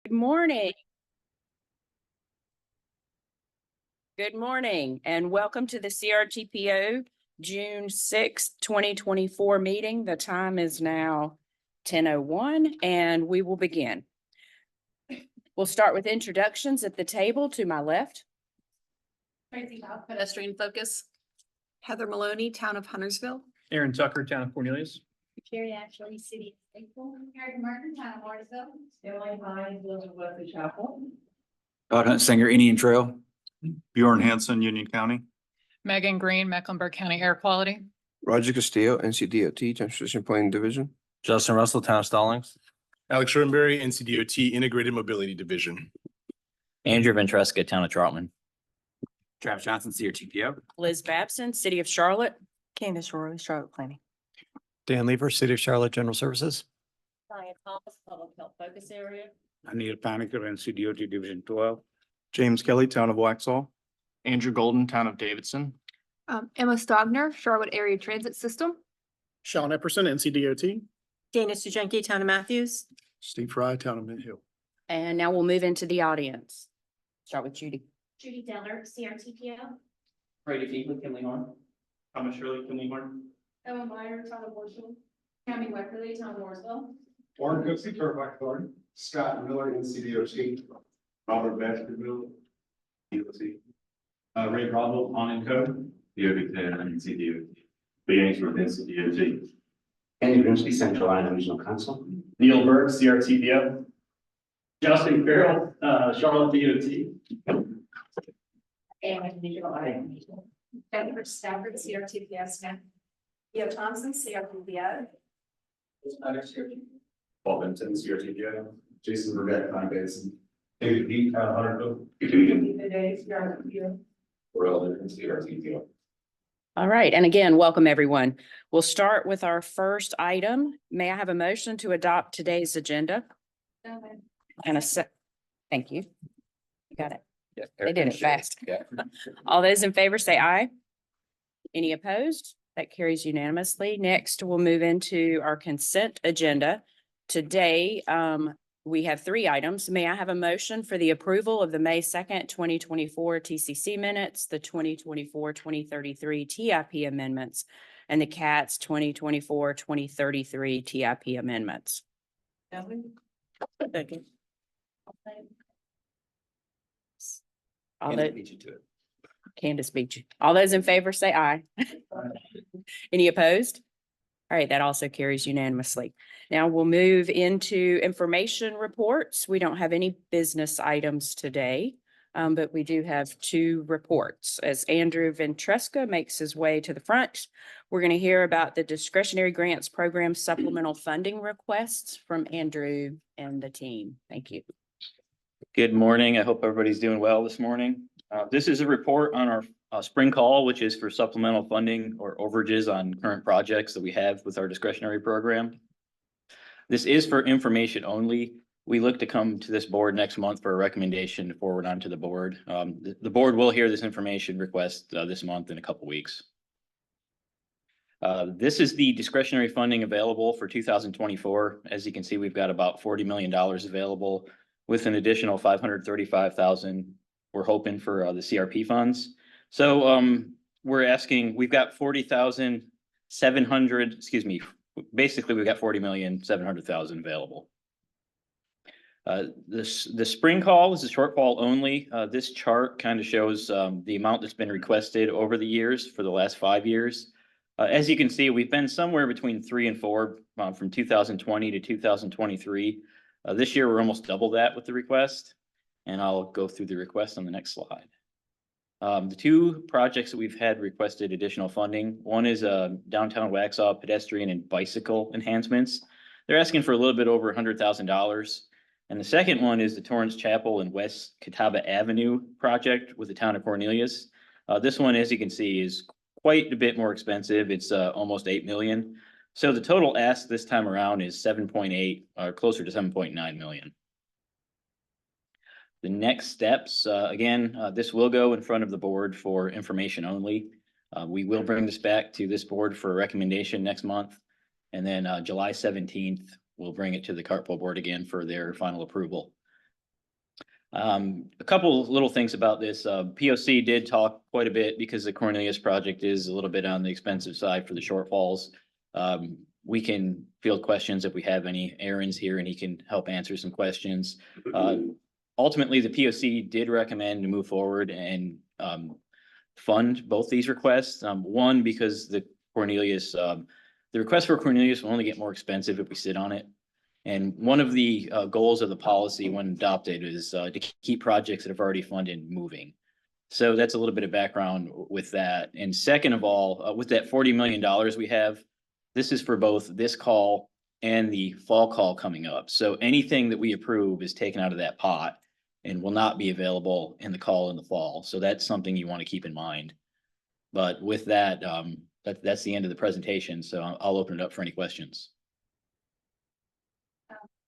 Good morning. Good morning and welcome to the CRTPO June 6th, 2024 meeting. The time is now 10:01 and we will begin. We'll start with introductions at the table to my left. Tracy Howe, pedestrian focus. Heather Maloney, Town of Huntersville. Aaron Tucker, Town of Cornelius. Jerry Ashley, City of April. Eric Martin, Town of Morrisville. Emily Hines, Village of Wesley Chapel. Todd Hunt Singer, Indian Trail. Bjorn Hansen, Union County. Megan Green, Mecklenburg County Air Quality. Roger Castillo, NCDOT, Transportation Planning Division. Justin Russell, Town of Stallings. Alex Schoenberry, NCDOT Integrated Mobility Division. Andrew Ventresca, Town of Trotman. Travis Johnson, CRTPO. Liz Babson, City of Charlotte. Candace Roy, Charlotte Planning. Dan Lever, City of Charlotte General Services. Diane Thomas, Public Health Focus Area. Anil Panikkar, NCDOT Division 12. James Kelly, Town of Waxhaw. Andrew Golden, Town of Davidson. Emma Stogner, Charlotte Area Transit System. Sean Epperson, NCDOT. Dana Sujenki, Town of Matthews. Steve Fry, Town of Mint Hill. And now we'll move into the audience. Start with Judy. Judy Deller, CRTPO. Brady Feekley, Kinley Horn. Thomas Shirley, Kinley Horn. Ellen Meyer, Town of Marshall. Tammy Weckerly, Town of Mooresville. Warren Cooksey, Turf Thorn. Scott Miller, NCDOT. Robert Baskerville, DOT. Ray Bravo, On and Co. DOT 10 and NCDOT. Beginnings with NCDOT. Andy Grimsby, Central Line Regional Council. Neil Berg, CRTPO. Justin Farrell, Charlotte DOT. And Digital Item. Jennifer Stafford, CRTPS. Theo Thompson, CRTPO. Paul Benton, CRTPO. Jason Burgett, Con Basin. David Heath, Town of Hunterville. CRTPO. Royal CRTPO. All right. And again, welcome everyone. We'll start with our first item. May I have a motion to adopt today's agenda? And thank you. You got it. They did it fast. All those in favor say aye. Any opposed? That carries unanimously. Next, we'll move into our consent agenda. Today, we have 3 items. May I have a motion for the approval of the May 2nd, 2024 TCC minutes, the 2024-2033 TIP amendments, and the CATS 2024-2033 TIP amendments? Second. Candace beat you. All those in favor say aye. Any opposed? All right, that also carries unanimously. Now we'll move into information reports. We don't have any business items today, but we do have 2 reports. As Andrew Ventresca makes his way to the front, we're going to hear about the discretionary grants program supplemental funding requests from Andrew and the team. Thank you. Good morning. I hope everybody's doing well this morning. This is a report on our spring call, which is for supplemental funding or overages on current projects that we have with our discretionary program. This is for information only. We look to come to this board next month for a recommendation to forward onto the board. The board will hear this information request this month in a couple weeks. This is the discretionary funding available for 2024. As you can see, we've got about $40 million available with an additional $535,000 we're hoping for the CRP funds. So we're asking, we've got 40,700, basically we've got 40,700,000 available. The spring call is a shortfall only. This chart kind of shows the amount that's been requested over the years for the last 5 years. As you can see, we've been somewhere between 3 and 4 from 2020 to 2023. This year, we're almost double that with the request, and I'll go through the request on the next slide. The 2 projects that we've had requested additional funding, one is downtown Waxhaw pedestrian and bicycle enhancements. They're asking for a little bit over $100,000. And the second one is the Torrance Chapel and West Catawba Avenue project with the town of Cornelius. This one, as you can see, is quite a bit more expensive. It's almost $8 million. So the total ask this time around is 7.8 or closer to 7.9 million. The next steps, again, this will go in front of the board for information only. We will bring this back to this board for a recommendation next month. And then July 17th, we'll bring it to the Cartwheel board again for their final approval. A couple little things about this. POC did talk quite a bit because the Cornelius project is a little bit on the expensive side for the shortfalls. We can field questions if we have any. Aaron's here and he can help answer some questions. Ultimately, the POC did recommend to move forward and fund both these requests. One, because the Cornelius, the request for Cornelius will only get more expensive if we sit on it. And one of the goals of the policy when adopted is to keep projects that have already funded moving. So that's a little bit of background with that. And second of all, with that $40 million we have, this is for both this call and the fall call coming up. So anything that we approve is taken out of that pot and will not be available in the call in the fall. So that's something you want to keep in mind. But with that, that's the end of the presentation. So I'll open it up for any questions.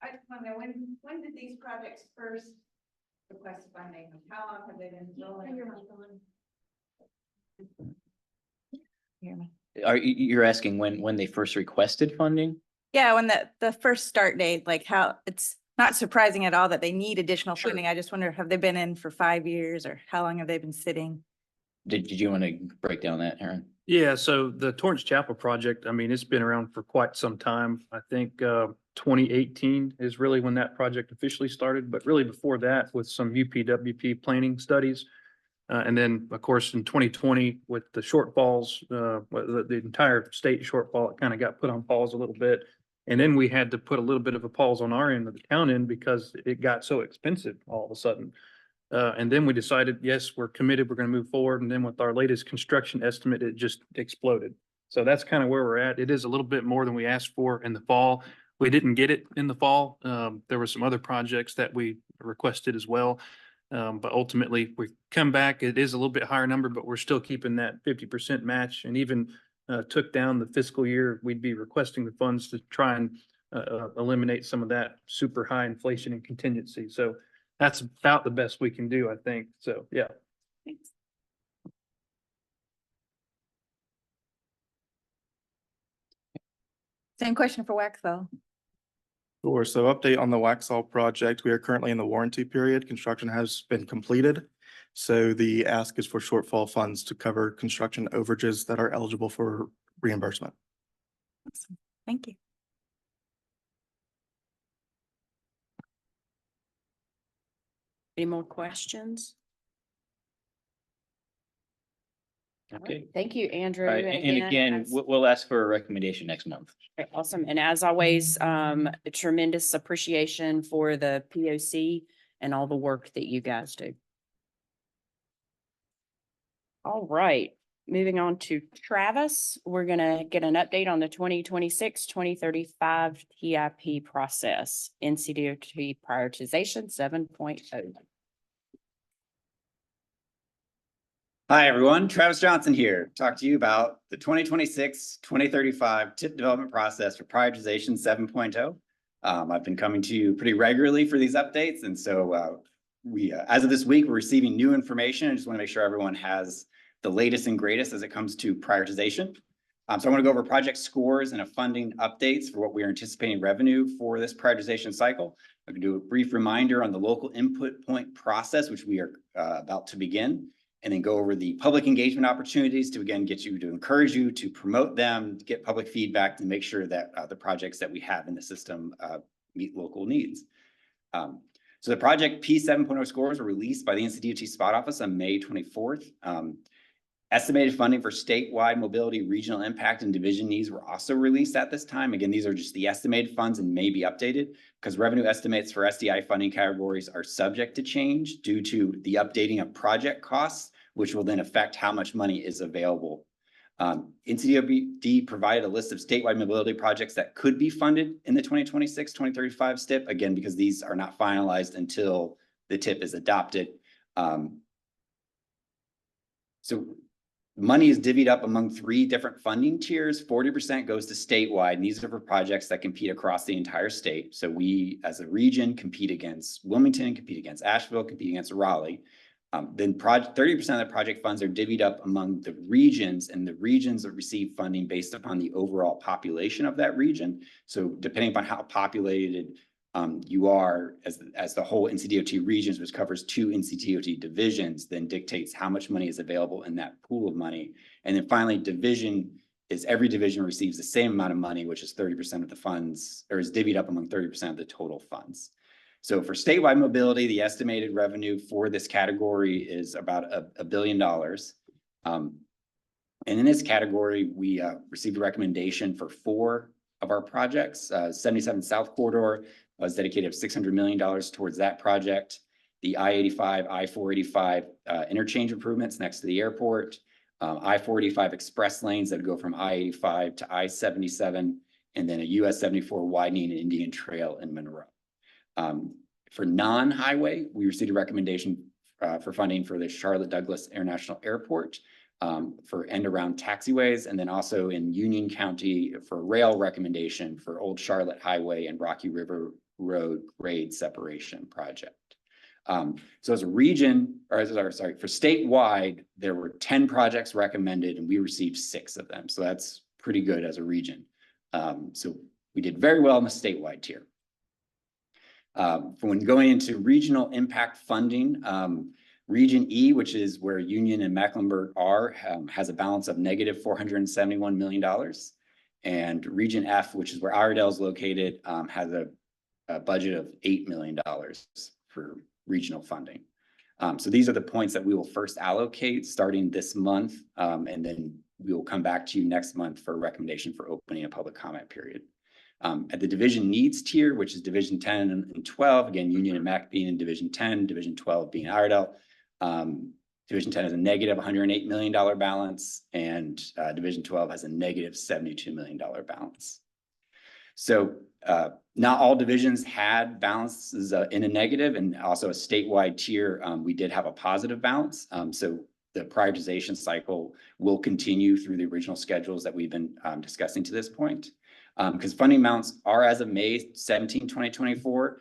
I just wonder, when did these projects first request funding? How long have they been rolling? You're asking when they first requested funding? Yeah, when the first start date, like how, it's not surprising at all that they need additional Sure. funding. I just wonder, have they been in for 5 years or how long have they been sitting? Did you want to break down that, Aaron? Yeah, so the Torrance Chapel project, I mean, it's been around for quite some time. I think 2018 is really when that project officially started, but really before that with some UPWP planning studies. And then, of course, in 2020 with the shortfalls, the entire state shortfall, it kind of got put on pause a little bit. And then we had to put a little bit of a pause on our end of the town end because it got so expensive all of a sudden. And then we decided, yes, we're committed, we're going to move forward. And then with our latest construction estimate, it just exploded. So that's kind of where we're at. It is a little bit more than we asked for in the fall. We didn't get it in the fall. There were some other projects that we requested as well. But ultimately we come back, it is a little bit higher number, but we're still keeping that 50% match and even took down the fiscal year. We'd be requesting the funds to try and eliminate some of that super high inflation and contingency. So that's about the best we can do, I think. So, yeah. Thanks. Same question for Waxaw. Sure. So update on the Waxhaw project. We are currently in the warranty period. Construction has been completed. So the ask is for shortfall funds to cover construction overages that are eligible for reimbursement. Awesome. Thank you. Any more questions? All right. Okay. Thank you, Andrew. All right, and again, as- we'll ask for a recommendation next month. Okay, awesome. And as always, tremendous appreciation for the POC and all the work that you guys do. All right, moving on to Travis, we're gonna get an update on the 2026-2035 TIP process, NCDOT prioritization 7.0. Hi, everyone. Travis Johnson here. Talk to you about the 2026-2035 TIP development process for prioritization 7.0. I've been coming to you pretty regularly for these updates. And so as of this week, we're receiving new information. I just want to make sure everyone has the latest and greatest as it comes to prioritization. So I want to go over project scores and funding updates for what we are anticipating revenue for this prioritization cycle. I'm going to do a brief reminder on the local input point process, which we are about to begin, and then go over the public engagement opportunities to again encourage you to promote them, to get public feedback, to make sure that the projects that we have in the system meet local needs. So the project P7.0 scores were released by the NCDOT Spot Office on May 24th. Estimated funding for statewide mobility, regional impact, and division needs were also released at this time. Again, these are just the estimated funds and may be updated because revenue estimates for SDI funding categories are subject to change due to the updating of project costs, which will then affect how much money is available. NCDOT provided a list of statewide mobility projects that could be funded in the 2026-2035 STIP, again, because these are not finalized until the TIP is adopted. So money is divvied up among 3 different funding tiers. 40% goes to statewide, and these are for projects that compete across the entire state. So we, as a region, compete against Wilmington, compete against Asheville, compete against Raleigh. Then 30% of the project funds are divvied up among the regions, and the regions that receive funding based upon the overall population of that region. So depending upon how populated you are, as the whole NCDOT regions, which covers 2 NCDOT divisions, then dictates how much money is available in that pool of money. And then finally, division is every division receives the same amount of money, which is 30% of the funds, or is divvied up among 30% of the total funds. So for statewide mobility, the estimated revenue for this category is about $1 billion. And in this category, we received a recommendation for 4 of our projects. 77 South Corridor was dedicated $600 million towards that project. The I-85, I-485 interchange improvements next to the airport. I-485 express lanes that go from I-85 to I-77, and then a US 74 widening and Indian Trail in Monroe. For non-highway, we received a recommendation for funding for the Charlotte Douglas International Airport, for end around taxiways, and then also in Union County for rail recommendation for Old Charlotte Highway and Rocky River Road grade separation project. So as a region, or sorry, for statewide, there were 10 projects recommended and we received 6 of them. So that's pretty good as a region. So we did very well in the statewide tier. When going into regional impact funding, Region E, which is where Union and Mecklenburg are, has a balance of negative $471 million. And Region F, which is where Iredell is located, has a budget of $8 million for regional funding. So these are the points that we will first allocate starting this month. And then we will come back to you next month for a recommendation for opening a public comment period. At the division needs tier, which is division 10 and 12, again, Union and Mac being in division 10, division 12 being Iredell. Division 10 has a negative $108 million balance, and division 12 has a negative $72 million balance. So not all divisions had balances in a negative, and also a statewide tier, we did have a positive balance. So the prioritization cycle will continue through the original schedules that we've been discussing to this point. Because funding amounts are as of May 17, 2024,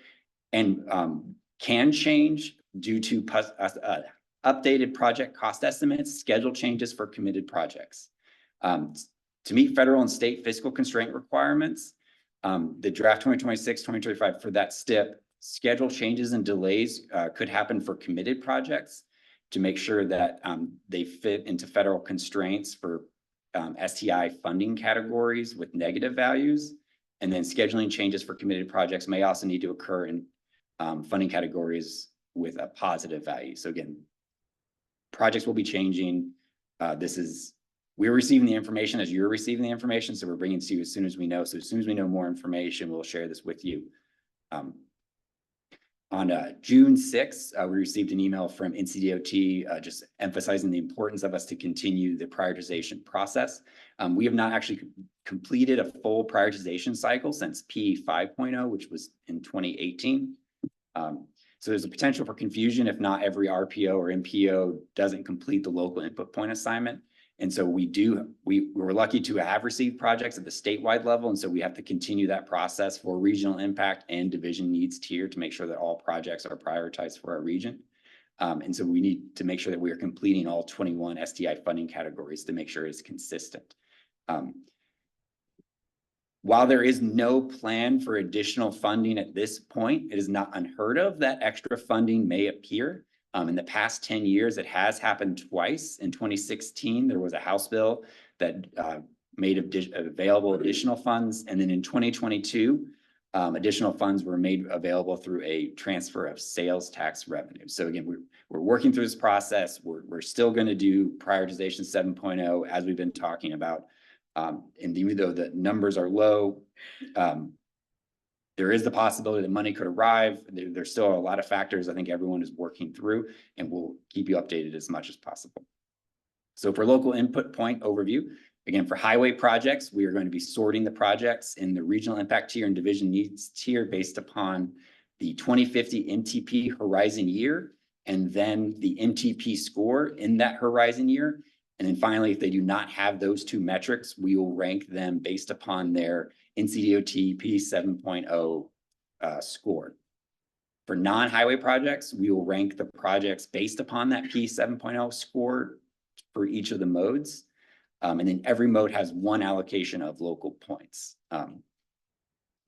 and can change due to updated project cost estimates, schedule changes for committed projects. To meet federal and state fiscal constraint requirements, the draft 2026-2025 for that STIP, schedule changes and delays could happen for committed projects to make sure that they fit into federal constraints for STI funding categories with negative values. And then scheduling changes for committed projects may also need to occur in funding categories with a positive value. So again, projects will be changing. We're receiving the information as you're receiving the information. So we're bringing it to you as soon as we know. So as soon as we know more information, we'll share this with you. On June 6th, we received an email from NCDOT just emphasizing the importance of us to continue the prioritization process. We have not actually completed a full prioritization cycle since P 5.0, which was in 2018. So there's a potential for confusion if not every RPO or MPO doesn't complete the local input point assignment. And so we're lucky to have received projects at the statewide level. And so we have to continue that process for regional impact and division needs tier to make sure that all projects are prioritized for our region. And so we need to make sure that we are completing all 21 STI funding categories to make sure it's consistent. While there is no plan for additional funding at this point, it is not unheard of that extra funding may appear. In the past 10 years, it has happened twice. In 2016, there was a House bill that made available additional funds. And then in 2022, additional funds were made available through a transfer of sales tax revenue. So again, we're working through this process. We're still going to do prioritization 7.0 as we've been talking about. And even though the numbers are low, there is the possibility that money could arrive. There's still a lot of factors I think everyone is working through, and we'll keep you updated as much as possible. So for local input point overview, again, for highway projects, we are going to be sorting the projects in the regional impact tier and division needs tier based upon the 2050 MTP horizon year, and then the MTP score in that horizon year. And then finally, if they do not have those two metrics, we will rank them based upon their NCDOT P 7.0 score. For non-highway projects, we will rank the projects based upon that P 7.0 score for each of the modes. And then every mode has one allocation of local points.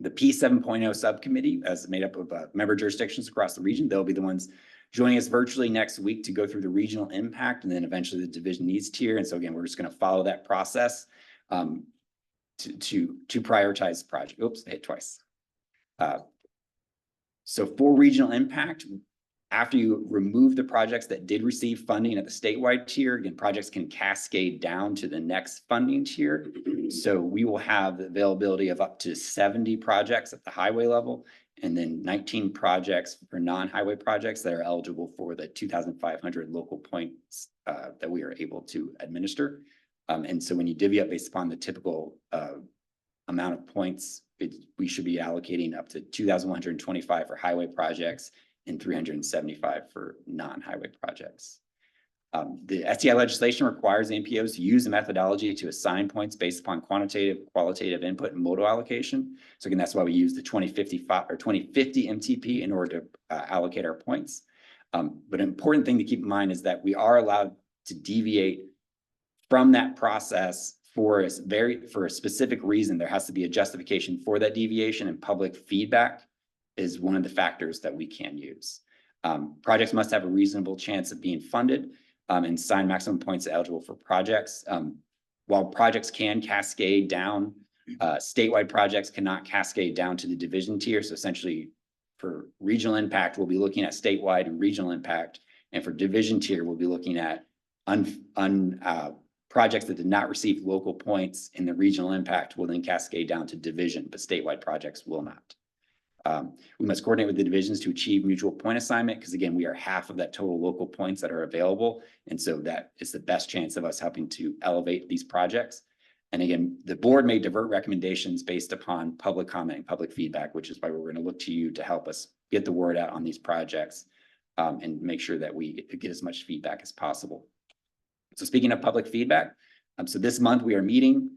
The P 7.0 subcommittee, as made up of member jurisdictions across the region, they'll be the ones joining us virtually next week to go through the regional impact and then eventually the division needs tier. And so again, we're just going to follow that process to prioritize the project. Oops, I hit twice. So for regional impact, after you remove the projects that did receive funding at the statewide tier, again, projects can cascade down to the next funding tier. So we will have the availability of up to 70 projects at the highway level, and then 19 projects for non-highway projects that are eligible for the 2,500 local points that we are able to administer. And so when you divvy up based upon the typical amount of points, we should be allocating up to 2,125 for highway projects and 375 for non-highway projects. The STI legislation requires the MPOs to use a methodology to assign points based upon quantitative, qualitative input and modal allocation. So again, that's why we use the 2055 or 2050 MTP in order to allocate our points. But an important thing to keep in mind is that we are allowed to deviate from that process for a specific reason. There has to be a justification for that deviation, and public feedback is one of the factors that we can use. Projects must have a reasonable chance of being funded and assign maximum points eligible for projects. While projects can cascade down, statewide projects cannot cascade down to the division tier. So essentially for regional impact, we'll be looking at statewide and regional impact. And for division tier, we'll be looking at projects that did not receive local points in the regional impact will then cascade down to division, but statewide projects will not. We must coordinate with the divisions to achieve mutual point assignment, because again, we are half of that total local points that are available. And so that is the best chance of us helping to elevate these projects. And again, the board may divert recommendations based upon public comment and public feedback, which is why we're going to look to you to help us get the word out on these projects and make sure that we get as much feedback as possible. So speaking of public feedback, so this month we are meeting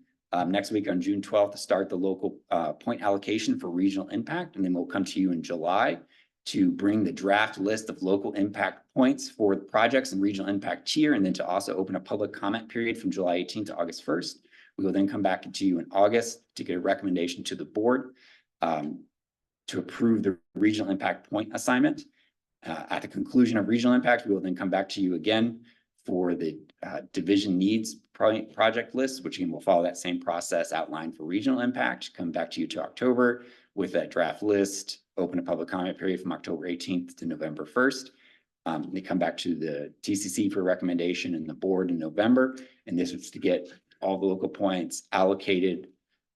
next week on June 12th to start the local point allocation for regional impact. And then we'll come to you in July to bring the draft list of local impact points for the projects and regional impact tier, and then to also open a public comment period from July 18th to August 1st. We will then come back to you in August to get a recommendation to the board to approve the regional impact point assignment. At the conclusion of regional impact, we will then come back to you again for the division needs project list, which again will follow that same process outlined for regional impact. Come back to you to October with that draft list, open a public comment period from October 18th to November 1st. They come back to the TCC for recommendation and the board in November. And this was to get all the local points allocated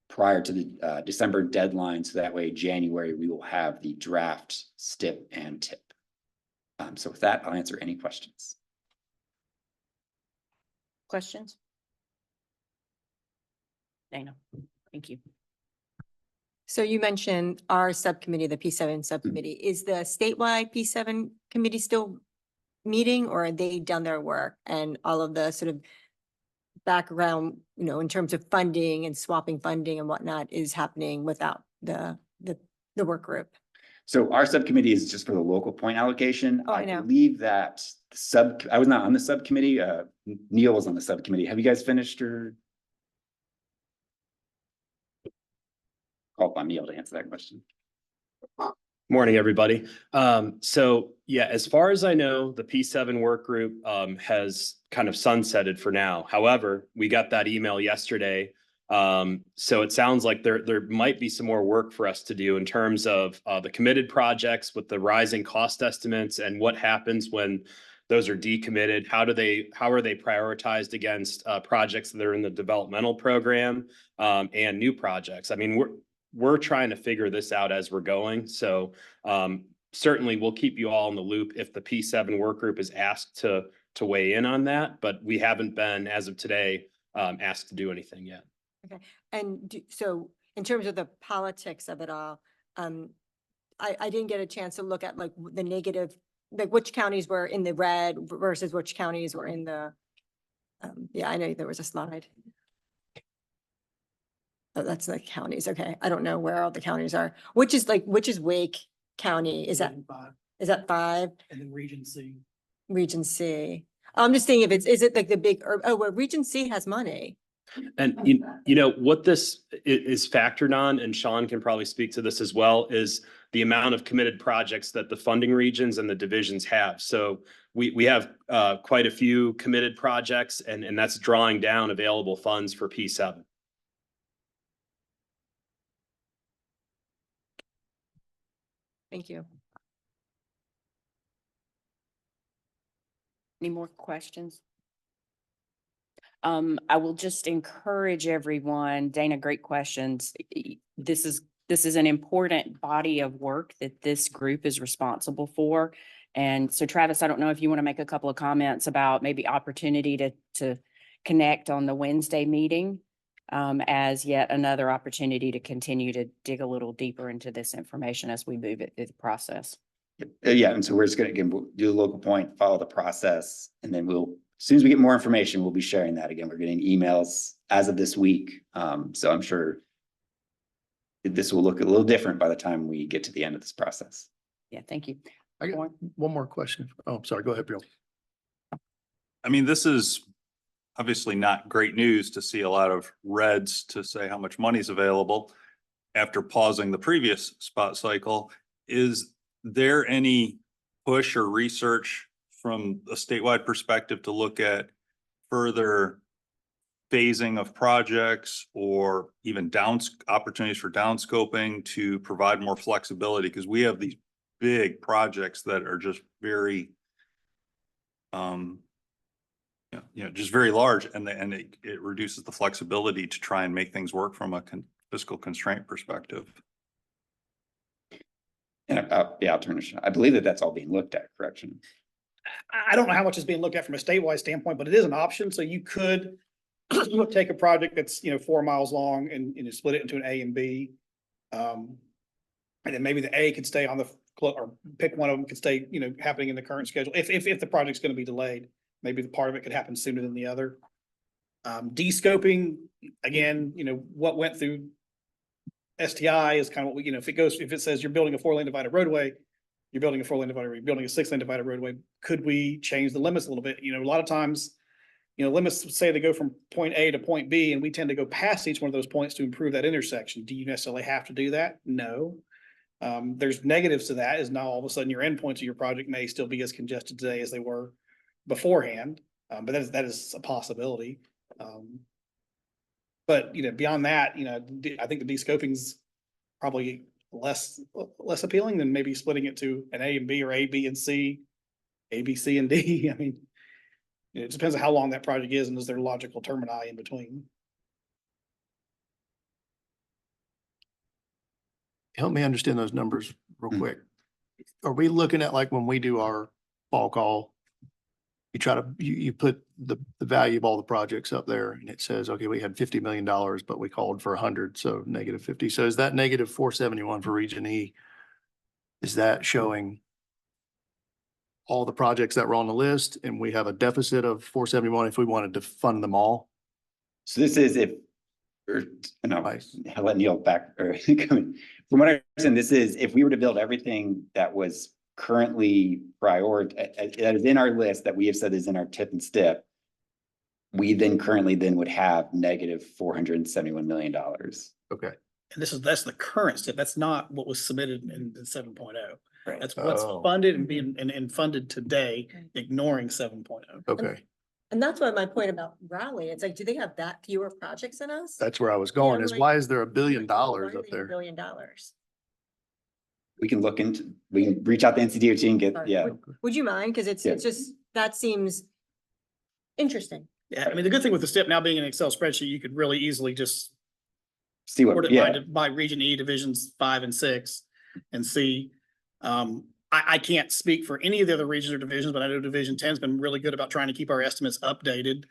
prior to the December deadline. So that way, January, we will have the draft STIP and TIP. So with that, I'll answer any questions. Questions? Dana, thank you. So you mentioned our subcommittee, the P7 subcommittee. Is the statewide P7 committee still meeting, or are they done their work and all of the sort of background, you know, in terms of funding and swapping funding and whatnot is happening without the work group? So our subcommittee is just for the local point allocation. Oh, I know. believe that I was not on the subcommittee. Neil was on the subcommittee. Have you guys finished or? Call upon Neil to answer that question. Morning, everybody. So yeah, as far as I know, the P7 work group has kind of sunsetted for now. However, we got that email yesterday. So it sounds like there might be some more work for us to do in terms of the committed projects with the rising cost estimates and what happens when those are decommitted. How are they prioritized against projects that are in the developmental program and new projects? I mean, we're trying to figure this out as we're going. So certainly we'll keep you all in the loop if the P7 work group is asked to weigh in on that, but we haven't been, as of today, asked to do anything yet. Okay. And so in terms of the politics of it all, I didn't get a chance to look at like the negative, like which counties were in the red versus which counties were in the, yeah, I know there was a slide. Oh, that's the counties. Okay. I don't know where all the counties are. Which is Wake County? Is that 5? And then Region C. Region C. I'm just thinking if is it like the big, well, Region C has money. And you know, what this is factored on, and Sean can probably speak to this as well, is the amount of committed projects that the funding regions and the divisions have. So we have quite a few committed projects, and that's drawing down available funds for P7. Thank you. Any more questions? I will just encourage everyone, Dana, great questions. This is an important body of work that this group is responsible for. And so Travis, I don't know if you want to make a couple of comments about maybe opportunity to connect on the Wednesday meeting as yet another opportunity to continue to dig a little deeper into this information as we move it through the process. Yeah, and so we're just gonna, again, we'll do a local point, follow the process, and then we'll, as soon as we get more information, we'll be sharing that again. We're getting emails as of this week. So I'm sure this will look a little different by the time we get to the end of this process. Yeah, thank you. I got one more question. Oh, sorry. Go ahead, Bill. I mean, this is obviously not great news to see a lot of reds to say how much money is available after pausing the previous spot cycle. Is there any push or research from a statewide perspective to look at further phasing of projects or even opportunities for downscoping to provide more flexibility? Because we have these big projects that are just very just very large, and it reduces the flexibility to try and make things work from a fiscal constraint perspective. And yeah, I'll turn it. I believe that that's all being looked at, correction. I don't know how much is being looked at from a statewide standpoint, but it is an option. So you could take a project that's, 4 miles long and you split it into an A and B. And then maybe the A could stay on the, or pick one of them could stay, happening in the current schedule. If the project's going to be delayed, maybe the part of it could happen sooner than the other. De-scoping, again, what went through STI is kind of what we, if it says you're building a 4-lane divided roadway, you're building a 4-lane divided, you're building a 6-lane divided roadway, could we change the limits a little bit? A lot of times, limits say they go from point A to point B, and we tend to go past each one of those points to improve that intersection. Do you necessarily have to do that? No. There's negatives to that, is now all of a sudden your endpoints of your project may still be as congested today as they were beforehand. But that is a possibility. But beyond that, I think the de-scoping is probably less appealing than maybe splitting it to an A and B, or A, B, and C, A, B, C, and D. I mean, it depends on how long that project is and is there logical termini in between. Help me understand those numbers real quick. Are we looking at, like, when we do our fall call, you put the value of all the projects up there, and it says, okay, we had $50 million, but we called for 100, so -50. So is that -471 for Region E? Is that showing all the projects that were on the list, and we have a deficit of 471 if we wanted to fund them all? So this is I'll let Neil back, or from what I understand, this is if we were to build everything that was currently prioritized, that is in our list that we have said is in our tip and stip, we then currently would have -$471 million. Okay. And that's the current step. That's not what was submitted in 7.0. Right. That's what's funded and being and funded today, ignoring 7.0. Okay. And that's why my point about Raleigh, it's like, do they have that fewer projects than us? That's where I was going, Yeah, is like, why is there $1 billion Why are up they $1 there? billion? We can look into, we can reach out to NCDOT and get, Sorry. yeah. Would you mind? Because it's just, that seems interesting. Yeah, I mean, the good thing with the step now being an Excel spreadsheet, you could really easily just See sort what, it yeah. by Region E, divisions 5 and 6, and see. I can't speak for any of the other regions or divisions, but I know Division 10 has been really good about trying to keep our estimates updated.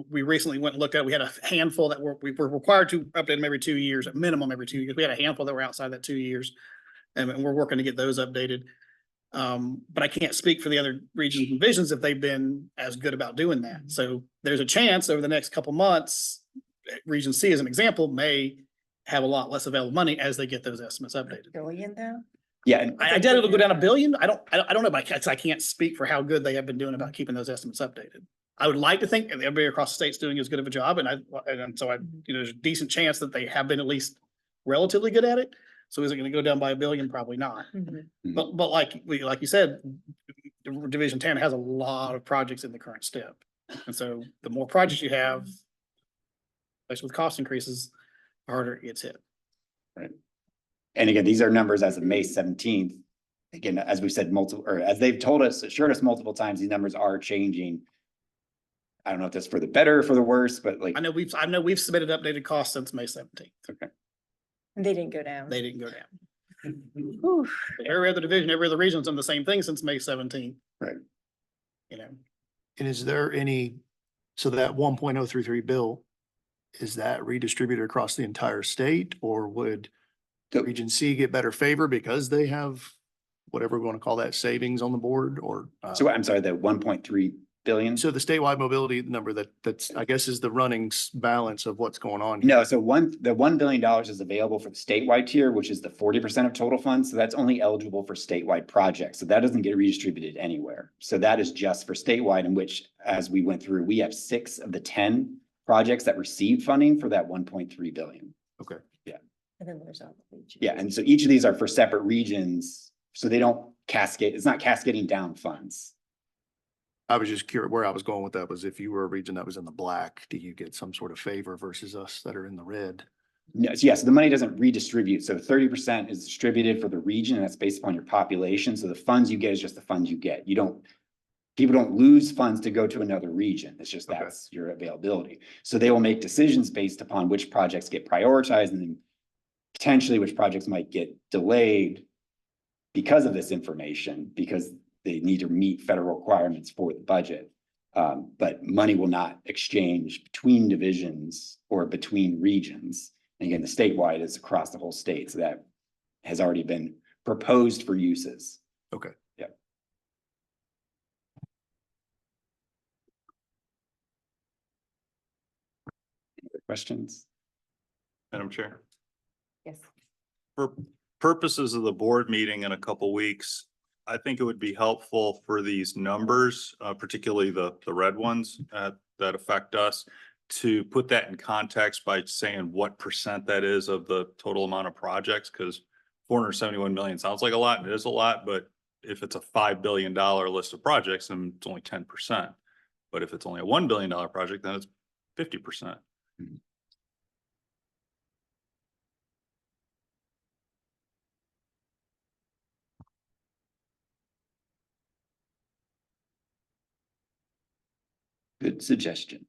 We recently went and looked at, we had a handful that we were required to update them every 2 years, at minimum every 2 years. We had a handful that were outside that 2 years, and we're working to get those updated. But I can't speak for the other regions and divisions if they've been as good about doing that. So there's a chance over the next couple months, Region C, as an example, may have a lot less available money as they get those estimates updated. Billion though? Yeah. I doubt it'll go down $1 billion. I don't know, but I can't speak for how good they have been doing about keeping those estimates updated. I would like to think that everybody across the state's doing as good of a job, and so there's a decent chance that they have been at least relatively good at it. So is it gonna go down by $1 billion? Probably not. But like you said, Division 10 has a lot of projects in the current step. And so the more projects you have, especially with cost increases, the harder it gets hit. Right. And again, these are numbers as of May 17th. Again, as we've said multiple, or as they've told us, assured us multiple times, these numbers are changing. I don't know if that's for the better or for the worse, but like. I know we've submitted updated costs since May 17th. Okay. And they didn't go down. They didn't go down. Every other division, every other region's done the same thing since May 17th. Right. You know, And is there any, so that 1.033 bill, is that redistributed across the entire state, or would Region C get better favor because they have whatever we want to call that savings on the board, or? So I'm sorry, the 1.3 billion? So the statewide mobility number that's, I guess, is the running balance of what's going on. Here. No, so the $1 billion is available for the statewide tier, which is the 40% of total funds. So that's only eligible for statewide projects. So that doesn't get redistributed anywhere. So that is just for statewide, in which, as we went through, we have 6 of the 10 projects that received funding for that 1.3 billion. Okay. Yeah. And then there's all the regions. Yeah. And so each of these are for separate regions. So they don't cascade, it's not cascading down funds. I was just curious where I was going with that was if you were a region that was in the black, do you get some sort of favor versus us that are in the red? No, so yes, the money doesn't redistribute. So 30% is distributed for the region, and that's based upon your population. So the funds you get is just the funds you get. People don't lose funds to go to another region. It's just that's your availability. So they will make decisions based upon which projects get prioritized, and then potentially which projects might get delayed because of this information, because they need to meet federal requirements for the budget. But money will not exchange between divisions or between regions. And again, the statewide is across the whole state. So that has already been proposed for uses. Okay. Yeah. Any other questions? Madam Chair, Yes. for purposes of the board meeting in a couple weeks, I think it would be helpful for these numbers, particularly the red ones that affect us, to put that in context by saying what percent that is of the total amount of projects, because 471 million sounds like a lot, and it is a lot, but if it's a $5 billion list of projects, then it's only 10%. But if it's only a $1 billion project, then it's 50%. Good suggestion.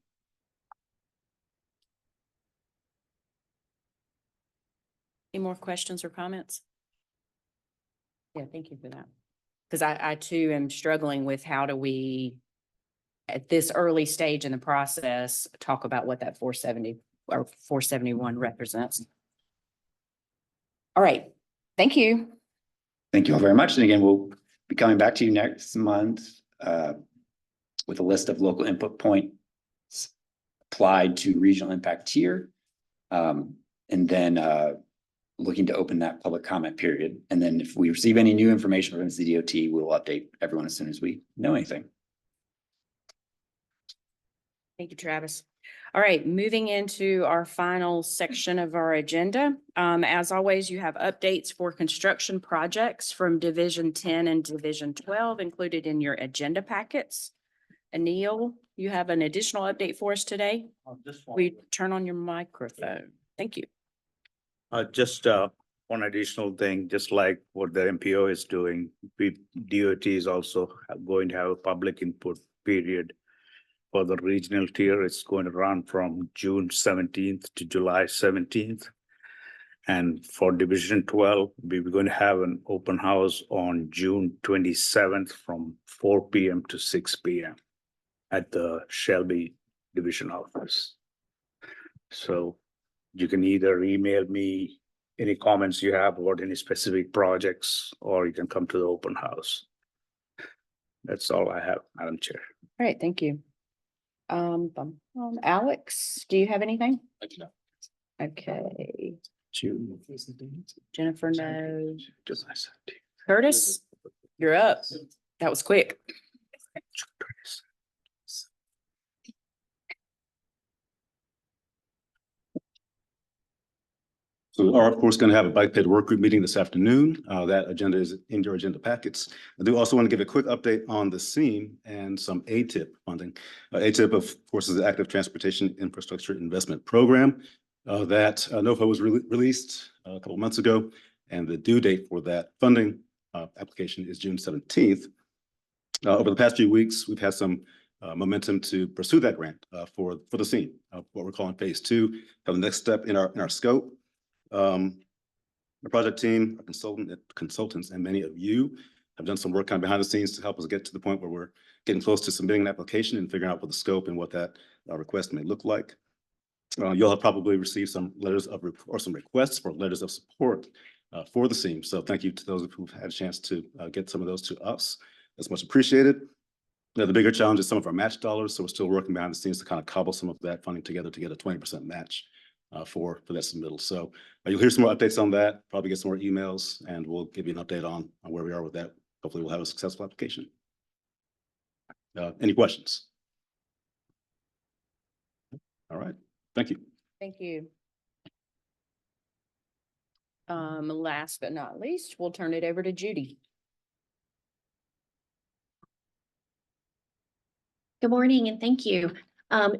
Any more questions or comments? Yeah, thank you for that. Because I too am struggling with how do we, at this early stage in the process, talk about what that 470 or 471 represents. All right, thank you. Thank you all very much. And again, we'll be coming back to you next month with a list of local input points applied to regional impact tier. And then looking to open that public comment period. And then if we receive any new information from CDOT, we'll update everyone as soon as we know anything. Thank you, Travis. All right, moving into our final section of our agenda. As always, you have updates for construction projects from Division 10 and Division 12 included in your agenda packets. Anil, you have an additional update for us today? We turn on your microphone. Thank you. Just one additional thing, just like what the MPO is doing, DOT is also going to have a public input period for the regional tier. It's going to run from June 17th to July 17th. And for Division 12, we're going to have an open house on June 27th from 4 p.m. to 6 p.m. at the Shelby Division office. So you can either email me any comments you have about any specific projects, or you can come to the open house. That's all I have, Madam Chair. All right, thank you. Alex, do you have anything? I do not. Okay. June. Jennifer knows. Curtis, you're up. That was quick. So we are, of course, going to have a bike ped work group meeting this afternoon. That agenda is in your agenda packets. I do also want to give a quick update on the SEAM and some ATIP funding. ATIP, of course, is the Active Transportation Infrastructure Investment Program that NOFA was released a couple months ago, and the due date for that funding application is June 17th. Over the past few weeks, we've had some momentum to pursue that grant for the SEAM, what we're calling phase 2, the next step in our scope. The project team, our consultants, and many of you have done some work kind of behind the scenes to help us get to the point where we're getting close to submitting an application and figuring out what the scope and what that request may look like. You'll have probably received some letters of or some requests for letters of support for the SEAM. So thank you to those who've had a chance to get some of those to us. That's much appreciated. The bigger challenge is some of our match dollars. So we're still working behind the scenes to kind of cobble some of that funding together to get a 20% match for that submittal. So you'll hear some more updates on that, probably get some more emails, and we'll give you an update on where we are with that. Hopefully we'll have a successful application. Any questions? All right, thank you. Thank you. Last but not least, we'll turn it over to Judy. Good morning and thank you.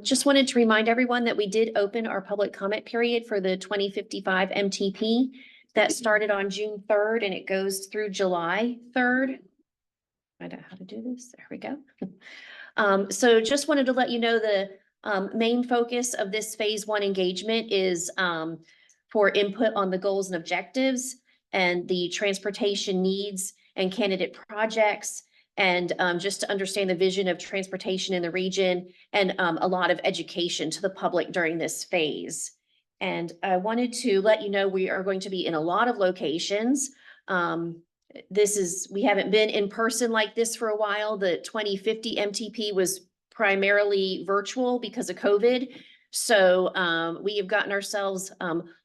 Just wanted to remind everyone that we did open our public comment period for the 2055 MTP that started on June 3rd and it goes through July 3rd. Find out how to do this. There we go. So just wanted to let you know the main focus of this phase 1 engagement is for input on the goals and objectives and the transportation needs and candidate projects, and just to understand the vision of transportation in the region, and a lot of education to the public during this phase. And I wanted to let you know we are going to be in a lot of locations. We haven't been in person like this for a while. The 2050 MTP was primarily virtual because of COVID. So we have gotten ourselves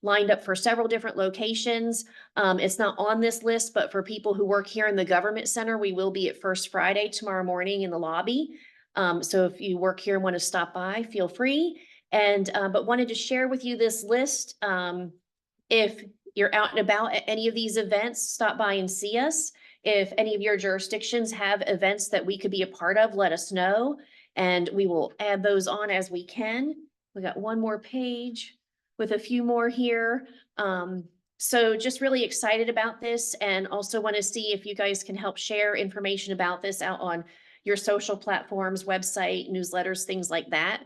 lined up for several different locations. It's not on this list, but for people who work here in the government center, we will be at First Friday tomorrow morning in the lobby. So if you work here and want to stop by, feel free. And but wanted to share with you this list. If you're out and about at any of these events, stop by and see us. If any of your jurisdictions have events that we could be a part of, let us know, and we will add those on as we can. We got one more page with a few more here. So just really excited about this, and also want to see if you guys can help share information about this out on your social platforms, website, newsletters, things like that.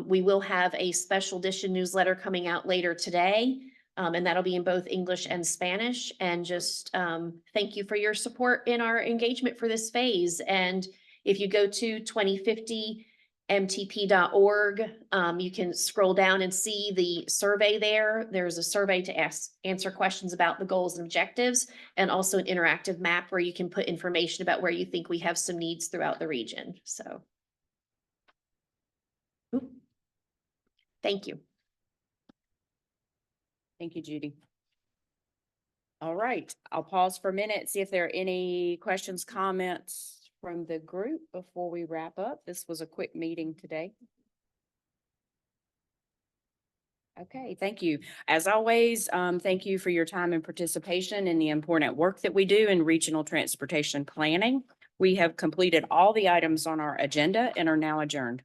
We will have a special edition newsletter coming out later today, and that'll be in both English and Spanish. And just thank you for your support in our engagement for this phase. And if you go to 2050mtp.org, you can scroll down and see the survey there. There's a survey to answer questions about the goals and objectives, and also an interactive map where you can put information about where you think we have some needs throughout the region. So, thank you. Thank you, Judy. All right, I'll pause for a minute, see if there are any questions, comments from the group before we wrap up. This was a quick meeting today. Okay, thank you. As always, thank you for your time and participation in the important work that we do in regional transportation planning. We have completed all the items on our agenda and are now adjourned.